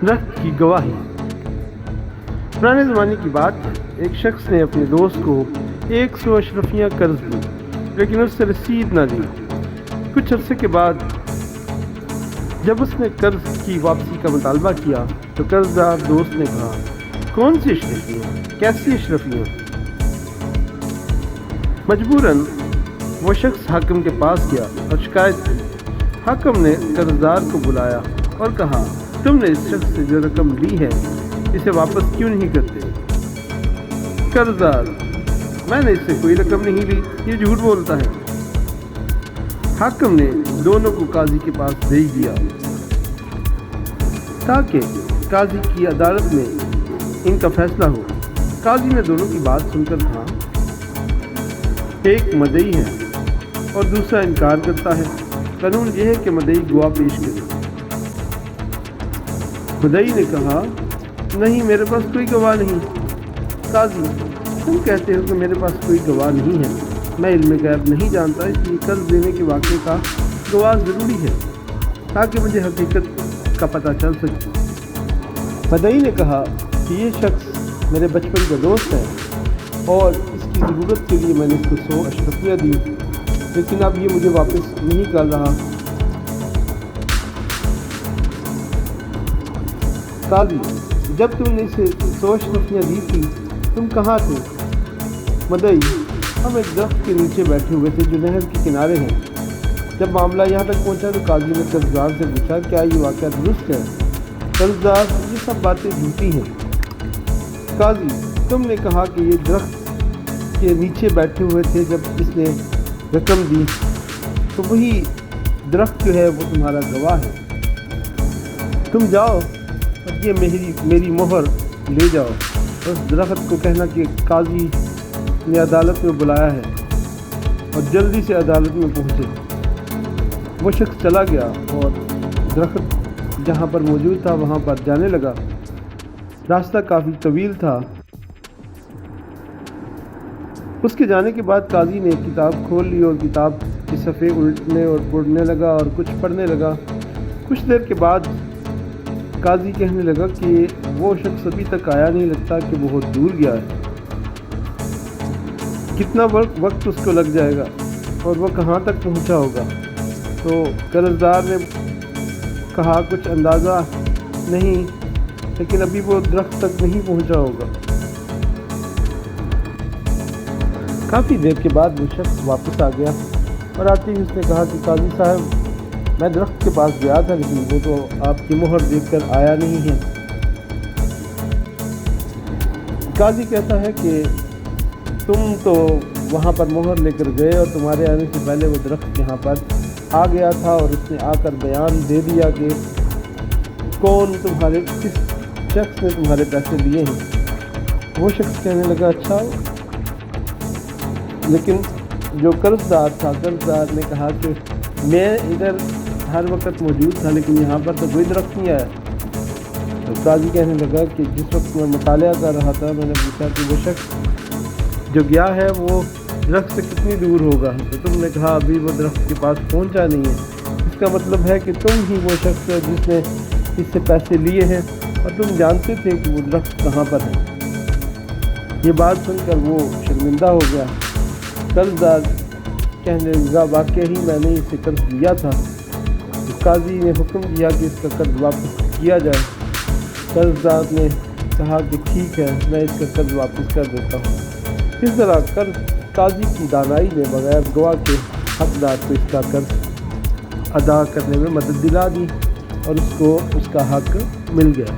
درخت کی گواہی۔ پرانے زمانے کی بات ہے، ایک شخص نے اپنے دوست کو 100 اشرفیاں قرض دی لیکن اس سے رسید نہ دی۔ کچھ عرصے کے بعد جب اس نے قرض کی واپسی کا مطالبہ کیا تو قرض دار دوست نے کہا، کون سی اشرفیاں، کیسی اشرفیاں؟ مجبوراً وہ شخص حاکم کے پاس گیا اور شکایت کی۔ حاکم نے قرض دار کو بلایا اور کہا، تم نے اس شخص سے جو رقم لی ہے اسے واپس کیوں نہیں کرتے؟ قرض دار، میں نے اس سے کوئی رقم نہیں لی، یہ جھوٹ بولتا ہے۔ حاکم نے دونوں کو قاضی کے پاس بھیج دیا تاکہ قاضی کی عدالت میں ان کا فیصلہ ہو۔ قاضی نے دونوں کی بات سن کر کہا، ایک مدعی ہے اور دوسرا انکار کرتا ہے، قانون یہ ہے کہ مدعی گواہ پیش کرے۔ مدعی نے کہا، نہیں، میرے پاس کوئی گواہ نہیں۔ قاضی، تم کہتے ہو کہ میرے پاس کوئی گواہ نہیں ہے، میں علم غیب نہیں جانتا، اس لیے قرض دینے کے واقعے کا گواہ ضروری ہے تاکہ مجھے حقیقت کا پتہ چل سکے۔ مدعی نے کہا کہ یہ شخص میرے بچپن کا دوست ہے اور اس کی ضرورت کے لیے میں نے اس کو 100 اشرفیاں دی، لیکن اب یہ مجھے واپس نہیں کر رہا۔ قاضی، جب تم نے اسے 100 اشرفیاں دی تھی تم کہاں تھے؟ مدعی، ہم ایک درخت کے نیچے بیٹھے ہوئے تھے جو نہر کے کنارے ہیں۔ جب معاملہ یہاں تک پہنچا تو قاضی نے قرض دار سے پوچھا، کیا یہ واقعہ درست ہے؟ قرض دار، یہ سب باتیں جھوٹی ہیں۔ قاضی، تم نے کہا کہ یہ درخت کے نیچے بیٹھے ہوئے تھے جب اس نے رقم دی، تو وہی درخت جو ہے وہ تمہارا گواہ ہے۔ تم جاؤ اور یہ میری مہر لے جاؤ، اس درخت کو کہنا کہ قاضی نے عدالت میں بلایا ہے اور جلدی سے عدالت میں پہنچے۔ وہ شخص چلا گیا اور درخت جہاں پر موجود تھا وہاں پر جانے لگا۔ راستہ کافی طویل تھا۔ اس کے جانے کے بعد قاضی نے کتاب کھول لی اور کتاب کے صفحے الٹنے اور پڑھنے لگا اور کچھ پڑھنے لگا۔ کچھ دیر کے بعد قاضی کہنے لگا کہ وہ شخص ابھی تک آیا نہیں، لگتا کہ بہت دور گیا ہے۔ کتنا وقت اس کو لگ جائے گا اور وہ کہاں تک پہنچا ہوگا؟ تو قرض دار نے کہا، کچھ اندازہ نہیں، لیکن ابھی وہ درخت تک نہیں پہنچا ہوگا۔ کافی دیر کے بعد وہ شخص واپس آ گیا اور آتے ہی اس نے کہا کہ قاضی صاحب، میں درخت کے پاس گیا تھا لیکن وہ تو آپ کی مہر دیکھ کر آیا نہیں ہے۔ قاضی کہتا ہے کہ تم تو وہاں پر مہر لے کر گئے اور تمہارے آنے سے پہلے وہ درخت یہاں پر آ گیا تھا اور اس نے آ کر بیان دے دیا کہ کس شخص نے تمہارے پیسے لیے ہیں۔ وہ شخص کہنے لگا، اچھا، لیکن جو قرض دار تھا، قرض دار نے کہا کہ میں ادھر ہر وقت موجود تھا لیکن یہاں پر تو کوئی درخت نہیں آیا۔ تو قاضی کہنے لگا کہ جس وقت میں مطالعہ کر رہا تھا میں نے پوچھا کہ وہ شخص جو گیا ہے وہ درخت سے کتنی دور ہوگا، تو تم نے کہا ابھی وہ درخت کے پاس پہنچا نہیں ہے۔ اس کا مطلب ہے کہ تم ہی وہ شخص ہے جس نے اس سے پیسے لیے ہیں اور تم جانتے تھے کہ وہ درخت کہاں پر ہے۔ یہ بات سن کر وہ شرمندہ ہو گیا۔ قرض دار کہنے لگا، واقعی ہی میں نے اس سے قرض لیا تھا۔ قاضی نے حکم دیا کہ اس کا قرض واپس کیا جائے۔ قرض دار نے کہا کہ ٹھیک ہے، میں اس کا قرض واپس کر دیتا ہوں۔ اس طرح قاضی کی دانائی نے بغیر گواہ کے حقدار کو اس کا قرض ادا کرنے میں مدد دلا دی اور اس کو اس کا حق مل گیا۔